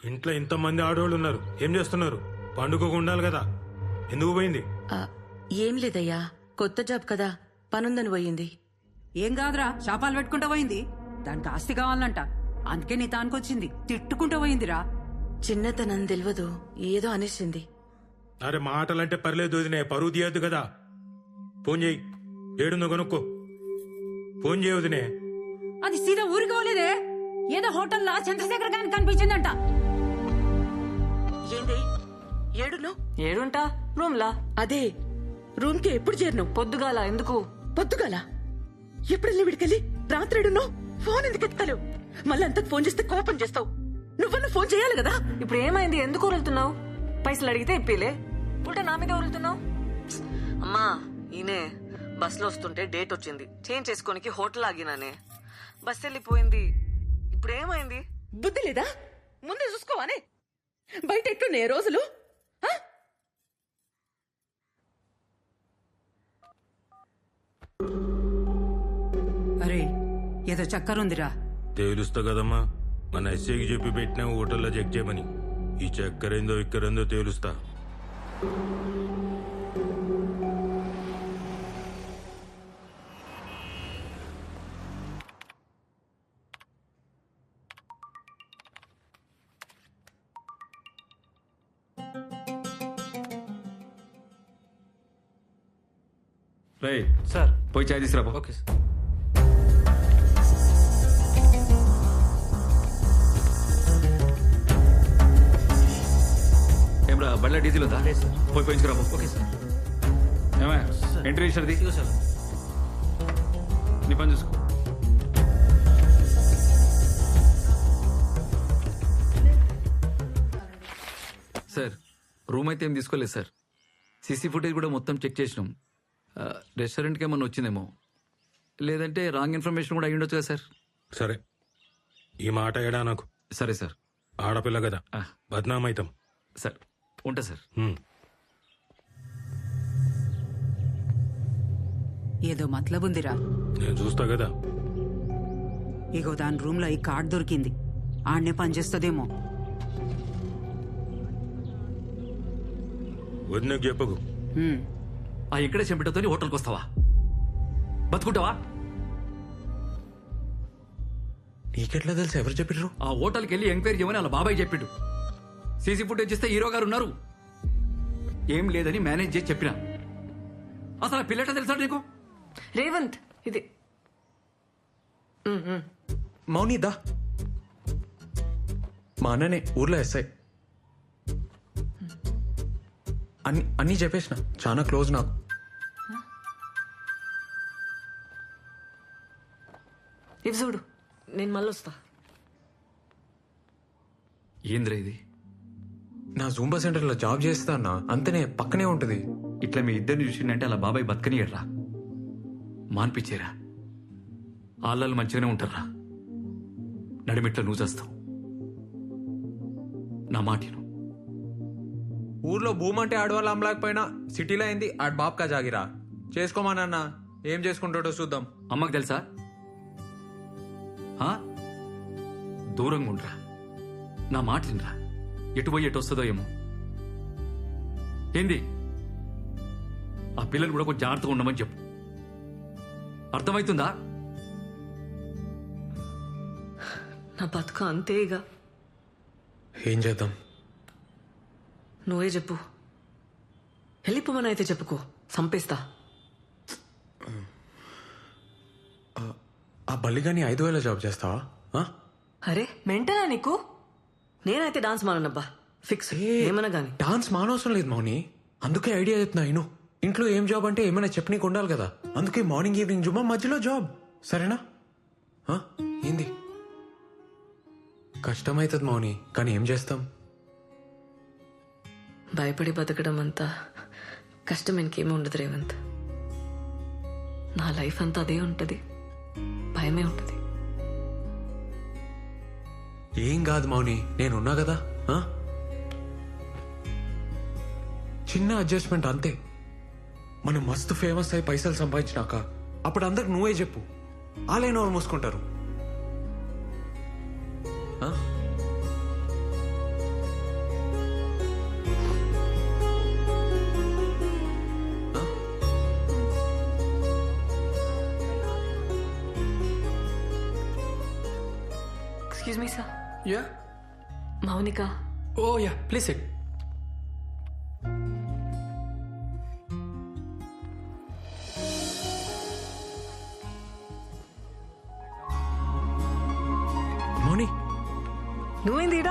ఇంట్లో ఇంతమంది ఆడవాళ్ళు ఉన్నారు, ఏం చేస్తున్నారు? పండుగకు ఉండాలి కదా, ఎందుకు పోయింది? ఏం లేదయ్యా, కొత్త జాబ్ కదా, పనుందని పోయింది. ఏం కాదురా, శాపాలు పెట్టుకుంటూ పోయింది. దానికి ఆస్తి కావాలంట, అందుకే నీ తానుకొచ్చింది. తిట్టుకుంటూ పోయిందిరా. చిన్నతనం తెలియదు, ఏదో అనేసింది. అరే మాటలంటే పర్లేదు వదినే, పరువు తీయద్దు కదా. ఫోన్ చేయి, ఏడుందో కనుక్కో. ఫోన్ చేయ వదినే. అది సీదా ఊరికోలేదే, ఏదో హోటల్లో చంద్రశేఖర్ గారికి కనిపించిందంట. ఏంది ఏడును? ఏడుంటా, రూమ్లా. అదే రూమ్ కి ఎప్పుడు చేరినావు? పొద్దుగాల. ఎందుకు? పొద్దుగాల ఎప్పుడెళ్ళి విడికెళ్ళి రాత్రి ఏడున్నావు? ఫోన్ ఎందుకు ఎత్తావు? మళ్ళీ అంతకు ఫోన్ చేస్తే కోపం చేస్తావు. నువ్వన్నా ఫోన్ చేయాలి కదా. ఇప్పుడు ఏమైంది? ఎందుకు వదులుతున్నావు? పైసలు అడిగితే ఇప్పిలే, ఉల్టా నా మీద వదులుతున్నావు. అమ్మా, ఈయనే బస్ లో వస్తుంటే డేట్ వచ్చింది, చేంజ్ చేసుకోనికి హోటల్ ఆగినానే. బస్ వెళ్ళిపోయింది. ఇప్పుడు ఏమైంది? బుద్ధి లేదా? ముందే చూసుకోవానే. బయట ఎట్లున్నాయి రోజులు? అరే ఏదో చక్కరుందిరా. తేలుస్తా కదమ్మా, మన ఎస్ఐకి చెప్పి పెట్టినా హోటల్లో చెక్ చేయమని. ఈ చక్కరేందో ఇక్కరేందో తేలుస్తా. రేయ్ సార్, పోయి చాయ్ తీసుకురా. Okay sir. ఏమ్రా, బండ్ల డీజిల్ ఉందా? పోయి పోయించుకురా. Okay sir. ఏమా ఎంట్రీ ఇచ్చారది? నీ పని చూసుకో. సార్, రూమ్ అయితే ఏం తీసుకోలేదు సార్. సీసీ ఫుటేజ్ కూడా మొత్తం చెక్ చేసినాం. రెస్టారెంట్కి ఏమన్నా వచ్చిందేమో, లేదంటే రాంగ్ ఇన్ఫర్మేషన్ కూడా అయ్యి ఉండొచ్చు కదా సార్. సరే, ఈ మాట ఏడా నాకు. సరే సార్. ఆడపిల్ల కదా, బద్నామైతాం. సార్, ఉంటా సార్. ఏదో మతలబుందిరా. నేను చూస్తా కదా. ఇగో దాని రూమ్ లో ఈ కార్డ్ దొరికింది, ఆడనే పనిచేస్తుందేమో. వదినకు చెప్పకు. ఆ ఇక్కడే చెంపటతో హోటల్కి వస్తావా? బతుకుంటావా? నీకెట్లా తెలుసు? ఎవరు చెప్పిర్రు? ఆ హోటల్కి వెళ్ళి ఎంక్వైరీ చేయమని అలా బాబాయ్ చెప్పిండు. సీసీ ఫుటేజ్ ఇస్తే హీరో గారు ఉన్నారు, ఏం లేదని మేనేజ్ చేసి చెప్పిన. అసలు ఆ పిల్లట తెలుసా నీకు? రేవంత్, ఇది మౌని దా. మా అన్ననే ఊర్లో ఎస్ఐ. అన్నీ చెప్పేసిన, చాలా క్లోజ్ నాకు. ఇవి చూడు, నేను మళ్ళీ వస్తా. ఏంద్రా ఇది? నా జూంబా సెంటర్లో జాబ్ చేస్తా అన్న, అంతనే పక్కనే ఉంటుంది. ఇట్లా మీ ఇద్దరిని చూసిందంటే అలా బాబాయ్ బతకనియడ్రా, మాన్పించేరా. ఆళ్ళలు మంచిగానే ఉంటారా, నడిమిట్ల నువ్వు చేస్తావు. నా మాటను. ఊర్లో భూమి అంటే ఆడవాళ్ళు అమ్మలేకపోయినా సిటీలో అయింది ఆడ బాబ్కా జాగిరా. చేసుకోమానన్నా, ఏం చేసుకుంటాడో చూద్దాం. అమ్మకు తెలుసా? దూరంగా ఉండరా, నా మాట వినరా. ఎటు పోయి ఎటు వస్తుందో ఏమో. ఏంది? ఆ పిల్లలు కూడా కొంచెం జాగ్రత్తగా ఉండమని చెప్పు, అర్థమవుతుందా? నా బతుక అంతే. ఇక ఏం చేద్దాం? నువ్వే చెప్పు. వెళ్ళిపోమని అయితే చెప్పుకో, సంపేస్తా. ఆ బల్లిగాని 5,000 జాబ్ చేస్తావా? అరే మెంటనా నీకు? నేనైతే డాన్స్ మానబ్బా, ఫిక్స్. ఏమన్నా గానీ డాన్స్ మానవసరం లేదు మౌని, అందుకే ఐడియా చెప్తున్నా. ఇను ఇంట్లో ఏం జాబ్ అంటే ఏమైనా చెప్పనీకి ఉండాలి కదా, అందుకే మార్నింగ్ ఈవినింగ్ జుమ్మా, మధ్యలో జాబ్. సరేనా? ఏంది? కష్టమవుతుంది మౌని, కానీ ఏం చేస్తాం? భయపడి బతకడం అంతా కష్టం ఇంకేమీ ఉండదు రేవంత్. నా లైఫ్ అంతా అదే ఉంటది, భయమే ఉంటది. ఏం కాదు మౌని, నేనున్నా కదా. చిన్న అడ్జస్ట్మెంట్ అంతే. మనం మస్తు ఫేమస్ అయి పైసలు సంపాదించినాక అప్పుడు అందరికి నువ్వే చెప్పు, ఆలైన వాళ్ళు మూసుకుంటారు. Excuse me sir. Yeah Mounika. Oh yeah please sit. Mouni నువ్వేంది ఈడ?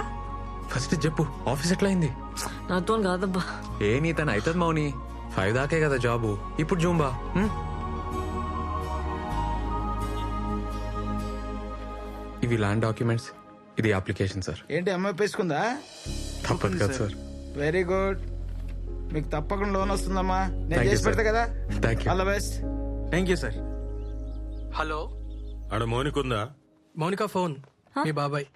ఫస్ట్ చెప్పు ఆఫీస్ ఎట్లా అయింది? నాతో కాదబ్బా. ఏ నీ తను అవుతుంది మౌని, 5 దాకే కదా జాబు. ఇప్పుడు జూంబా. ఇవి ల్యాండ్ డాక్యుమెంట్స్, ఇది అప్లికేషన్ సార్. ఏంటి అమ్మాయి పేసుకుందా? తప్పదు కదా సార్. వెరీ గుడ్, మీకు తప్పకుండా లోన్ వస్తుందమ్మా. నేను Thank you, చేసి పెడతా sir. కదా. Thank you. All the best. Thank you sir. Hello ఆడ మౌనికుందా? మౌనిక ఫోన్ మీ బాబాయ్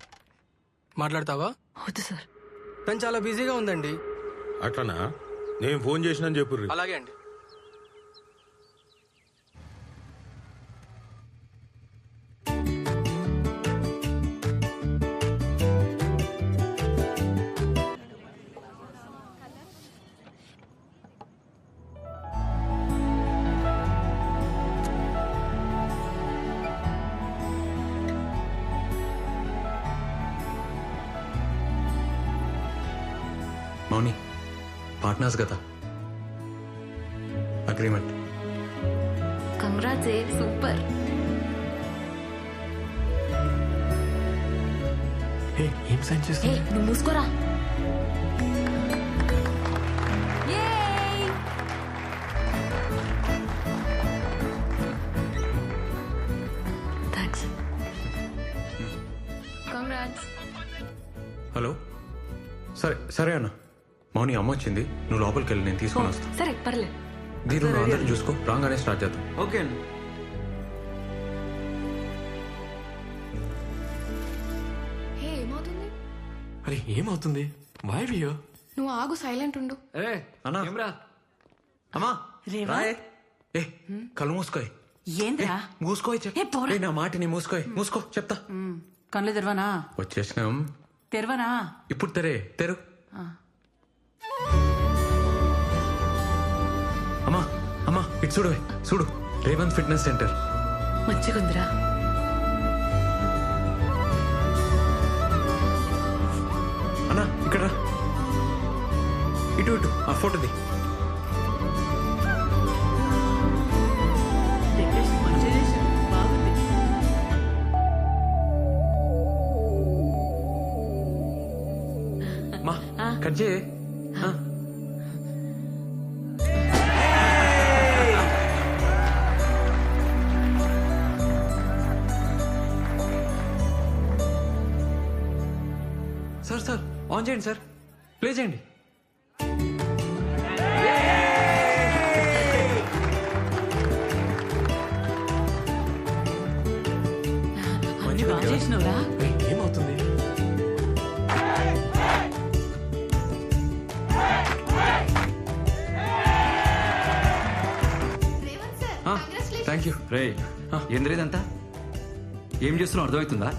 మాట్లాడతావా? వద్దు సార్. తను చాలా బిజీగా ఉందండి. అట్లనా? నేను ఫోన్ చేసినా చెప్పుర్రి. అలాగే అండి. మౌని పార్ట్నర్స్ కదా, అగ్రిమెంట్. Congrats, super. ఏం సైన్ చేస్తా? నువ్వు మూసుకోరా. థ్యాంక్స్. కంగ్రాట్స్. హలో, సరే సరే అన్న. మౌని అమ్మ వచ్చింది, నువ్వు లోపలికి వెళ్ళి నేను తీసుకొని వస్తాను. సరే పర్లేదు. దీని నువ్వు అందరిని చూసుకో, రాగానే స్టార్ట్ చేద్దాం. ఓకే అండి. హే, ఏమవుతుంది? అరే ఏమవుతుంది? వై వియో? నువ్వు ఆగు, సైలెంట్ ఉండు. ఏ అన్నా. ఏమ్రా? అమ్మా రేవా? రాయే. ఏ కళ్ళు మూసుకోయ్. ఏంద్రా? మూసుకోయ్ ఏ, పోరా. నా మాటిని మూసుకోయ్. మూసుకో చెప్తా. కళ్ళు తెరవనా? వచ్చేసినాం. తెరవనా? ఇప్పుడు తెరు. అమ్మా అమ్మా ఇటు చూడు, చూడు, రేవంత్ ఫిట్నెస్ సెంటర్. మంచిగుందిరా. అన్నా ఇక్కడ రా. ఇటు ఆ ఫోటోది. డెకరేషన్ మంచిగా చేశారు. బాగుంది. మా కట్ చేయి. సార్ ఆన్ చేయండి సార్, ప్లే చేయండి. అన్ని బాగా చేసినవురా. ఏమవుతుంది? Thank you. రే ఏంద్రేదంతా ఏం చేస్తున్నావు అర్థమవుతుందా?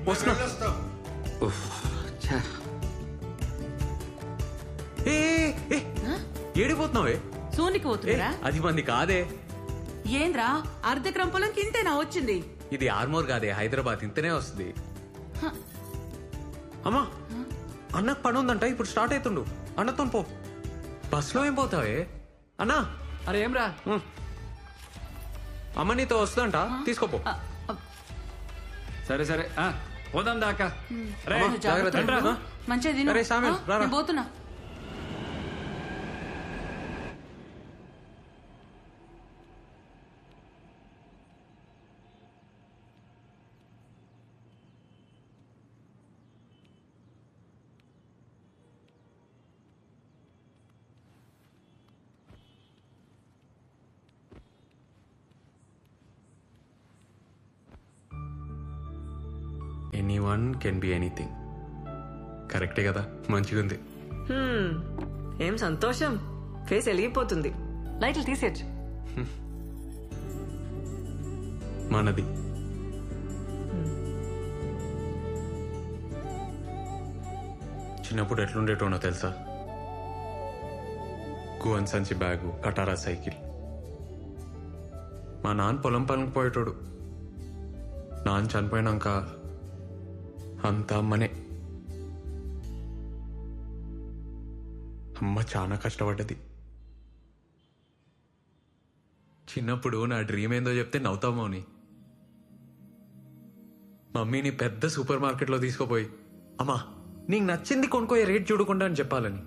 వస్తున్నా. ఉఫ్, ఛా. ఏడిపోతున్నావే? సోనికి పోతుందిరా. అది మంది కాదే. ఏంద్రా, అర్ధ ఎకరం పొలంకి ఇంతేనా వచ్చింది? ఇది ఆర్మోర్ కాదే, హైదరాబాద్. ఇంతనే వస్తుంది. అమ్మా అన్నకు పని ఉందంట, ఇప్పుడు స్టార్ట్ అవుతుండు. అన్నతో పో. బస్సులో ఏం పోతావే? అన్నా. అరే ఏమ్రా? అమ్మ నీతో వస్తుందంట, తీసుకోపో. సరే సరే పోదాం దాకా. రే, జాగ్రత్త. రండ్రా. మంచిగా తిను. అరే, సామిల్, రారా. నేను పోతున్నా. Anyone can be anything. కరెక్టే కదా? మంచిగుంది. ఏం సంతోషం, ఫేస్ వెలిగిపోతుంది. లైట్లు తీసేయచ్చు. మనది. చిన్నప్పుడు ఎట్లుండేటోనో తెలుసా? గువన్ సంచి బ్యాగు, కటారా సైకిల్. మా నాన్న పొలం పనులకు పోయేటోడు. నాన్న చనిపోయినాక అంతా అమ్మనే. అమ్మ చాలా కష్టపడ్డది. చిన్నప్పుడు నా డ్రీమ్ ఏందో చెప్తే నవ్వుతావు మౌని. మమ్మీని పెద్ద సూపర్ మార్కెట్లో తీసుకుపోయి, అమ్మా నీకు నచ్చింది కొనుక్కోయే, రేట్ చూడకుండా అని చెప్పాలని.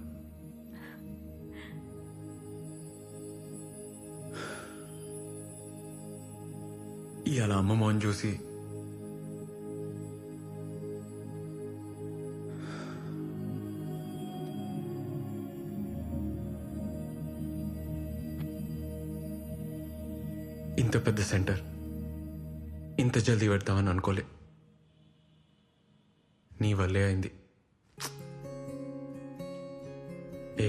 ఇవాళ అమ్మ మౌని చూసి ఇంత పెద్ద సెంటర్ ఇంత జల్దీ పెడతామని అనుకోలే. నీ వల్లే అయింది. ఏ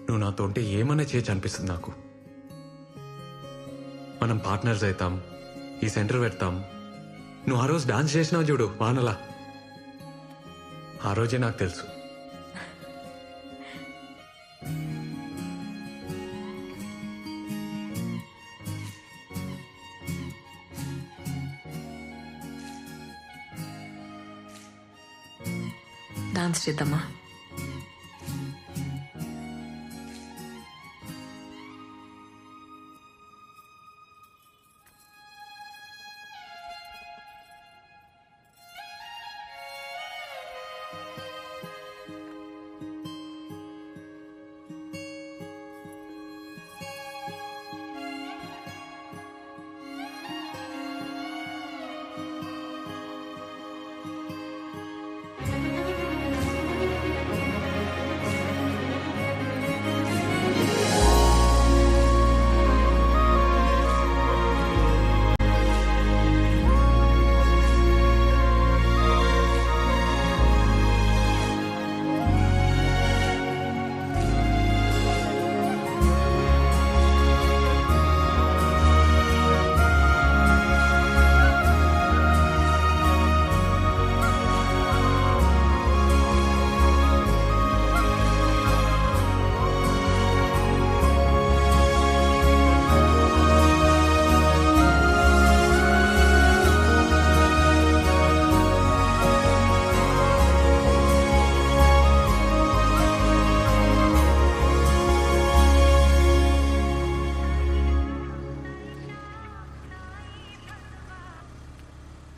నువ్వు నాతో ఉంటే ఏమన్నా చేయొచ్చు అనిపిస్తుంది నాకు. మనం పార్ట్నర్స్ అవుతాం, ఈ సెంటర్ పెడతాం. నువ్వు ఆ రోజు డాన్స్ చేసినావు చూడు వానలా, ఆ రోజే నాకు తెలుసు. డాన్స్ చేద్దామా?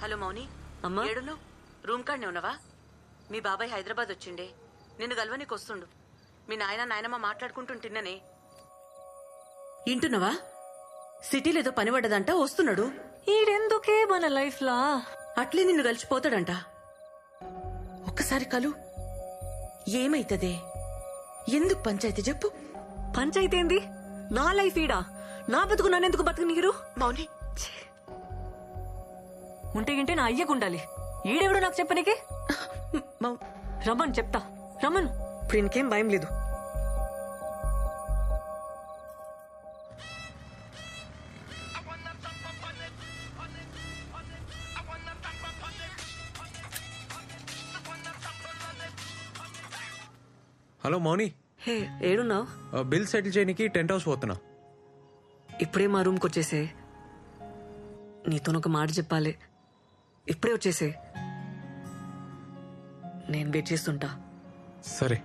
హలో మౌని, అమ్మా ఏడును? రూమ్ కాడనే ఉన్నావా? మీ బాబాయ్ హైదరాబాద్ వచ్చిండే, నిన్ను గల్వనికి వస్తుండు. మీ నాయనమ్మ మాట్లాడుకుంటుంటిన్ననే. ఇంటున్నావా? సిటీలో ఏదో పని పడ్డదంట, వస్తున్నాడు. ఈడెందుకే మన లైఫ్ లా అట్లే నిన్ను కలిసిపోతాడంట. ఒక్కసారి కలు, ఏమైతదే? ఎందుకు పంచాయతీ చెప్పు. పంచాయతీ ఏంది? నా లైఫ్ ఈడా, నా బతుకు నన్నెందుకు బతుకునీరు? మౌని ఉంటే గింటే నా అయ్యకుండాలి. ఈడెవడు నాకు చెప్పనీకి? రమ్మను, చెప్తా. రమ్మను. ఇప్పుడు ఇంకేం భయం లేదు. హలో మౌని. హే, ఏడున్నావు? బిల్ సెటిల్ చేయడానికి టెంట్ హౌస్ పోతున్నా. ఇప్పుడే మా రూమ్కి వచ్చేసే. నీతోనొక మాట చెప్పాలి. ఇప్పుడే వచ్చేసే, నేను వెయిట్ చేస్తుంటా. సరే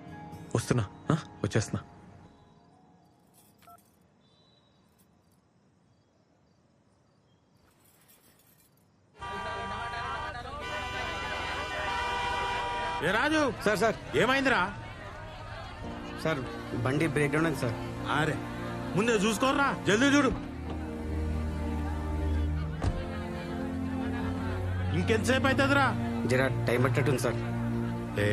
వస్తున్నా, వచ్చేస్తున్నా. ఏ రాజు, సార్ సార్ ఏమైందిరా? సార్ బండి బ్రేక్ డౌన్ అయింది సార్. అరే ముందే చూసుకోర్రా, జల్దీ చూడు. ఇంకెంతసేపు అవుతుందిరా? జరా టైం పట్టట్టుంది సార్. ఏ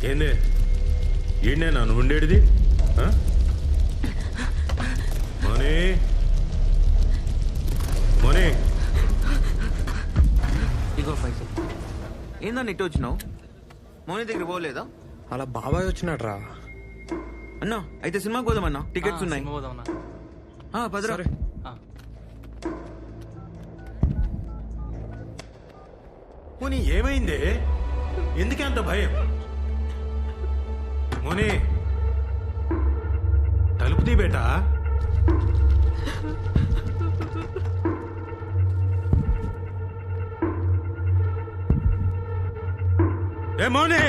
ఏంది? ఈడనే నన్ను ఉండేది? మనీ మనీ ఏందన్న ఇటు వచ్చినావు? మౌని దగ్గర పోలేదా? అలా బాబాయ్ వచ్చినాడు రా. అన్నా అయితే సినిమాకి పోదామన్నా, టికెట్స్ ఉన్నాయి. పదరా. పోనీ ఏమైంది? ఎందుకే అంత భయం? మోని తలుపు తీ బేటా. ఏ మోని,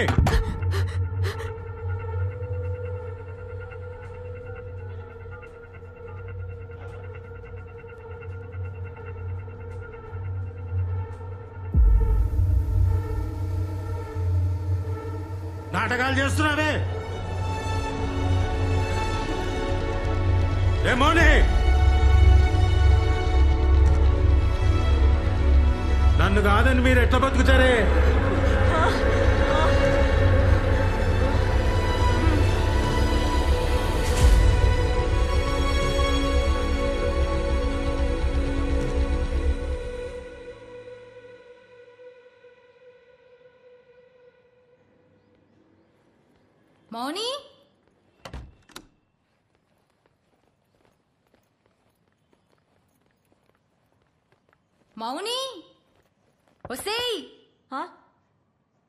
నాటకాలు చేస్తున్నావే? ఏ మోని, నన్ను కాదని మీరు ఎట్లా బతుకుతారే? మౌని మౌని వసేయ్.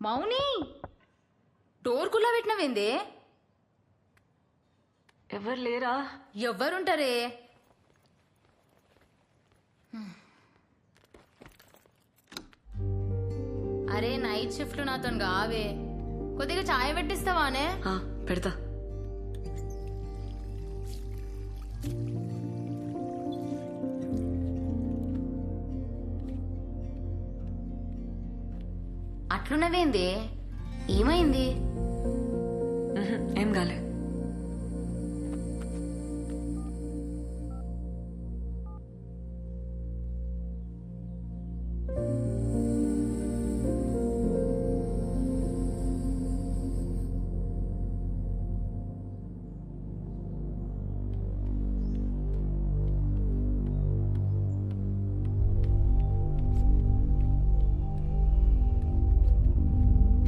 మౌని డోర్ కుల్లా పెట్టినవేందే? ఎవరు లేరా? ఎవ్వరుంటారే? అరే నైట్ షిఫ్ట్ నాతో కావే, కొద్దిగా చాయ్ పెట్టిస్తావానే? పెడతా. అట్లున్నవేంది? ఏమైంది? ఏం కాలే.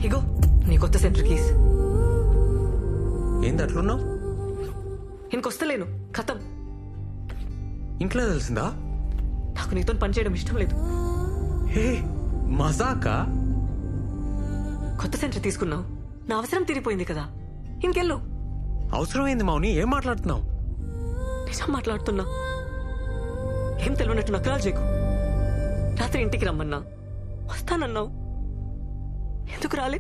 ఇగో నీ కొత్త సెంటర్ కీస్. ఏంది అట్లున్నావు? ఇంకొస్తలేను, ఖతం. ఇంట్లో తెలిసిందా? నాకు నీతో పని చేయడం ఇష్టం లేదు. హే మజాకా? కొత్త సెంటర్ తీసుకున్నావు, నా అవసరం తీరిపోయింది కదా, ఇంకెళ్ళు. అవసరం ఏంది మౌని? ఏం మాట్లాడుతున్నావు? నిజం మాట్లాడుతున్నా. ఏం తెలియనట్టు నకరాలు చేయకు. రాత్రి ఇంటికి రమ్మన్నా వస్తానన్నావు, ఎందుకు రాలే?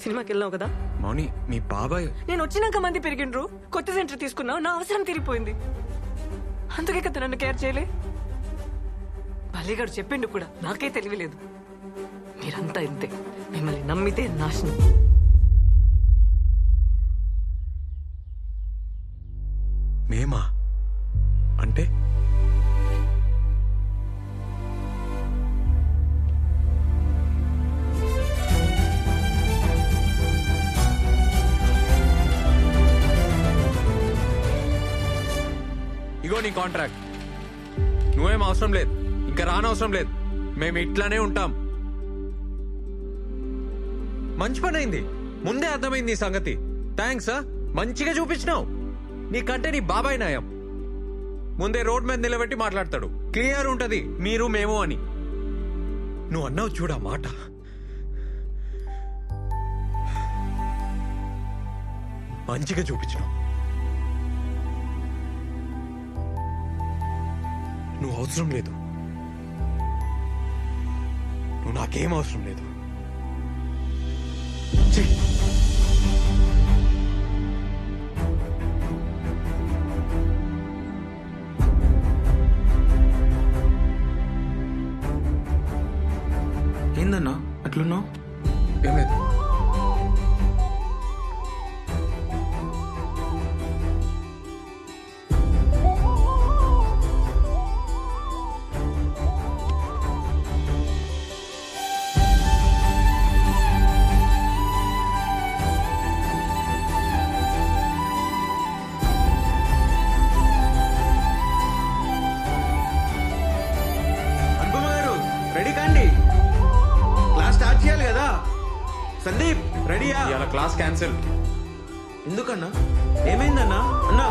సినిమాకి వెళ్ళావు కదా. మౌని మీ బాబాయ్ నేను వచ్చినాక మంది పెరిగిండ్రు, కొత్త సెంటర్ తీసుకున్నావు, నా అవసరం తీరిపోయింది, అందుకే కదా నన్ను కేర్ చేయలే. బల్లిగాడు చెప్పిండు కూడా, నాకే తెలియలేదు. మీరంతా ఇంతే, మిమ్మల్ని నమ్మితే నాశనం. మేమా అంటే? ఇగో నీ కాంట్రాక్ట్. నువ్వేం అవసరం లేదు, ఇంకా రానవసరం లేదు. మేము ఇట్లానే ఉంటాం. మంచి పని అయింది, ముందే అర్థమైంది ఈ సంగతి. థ్యాంక్స్. మంచిగా చూపించినావు. నీకంటే నీ బాబాయ్ నయం. ముందే రోడ్ మీద నిలబెట్టి మాట్లాడతాడు, క్లియర్ ఉంటది మీరు మేము అని. నువ్వు అన్నావు చూడా మాట. మంచిగా చూపించినావు. నువ్వు అవసరం లేదు, నువ్వు నాకేం అవసరం లేదు. చెయ్. ఏందన్నా అట్లున్నావు? ఏం లేదు. అనుపమ గారు రెడీ కాండి. సందీప్ రెడీయా? ఇవాళ క్లాస్ క్యాన్సిల్. ఎందుకన్నా? ఏమైందన్నా? అన్నా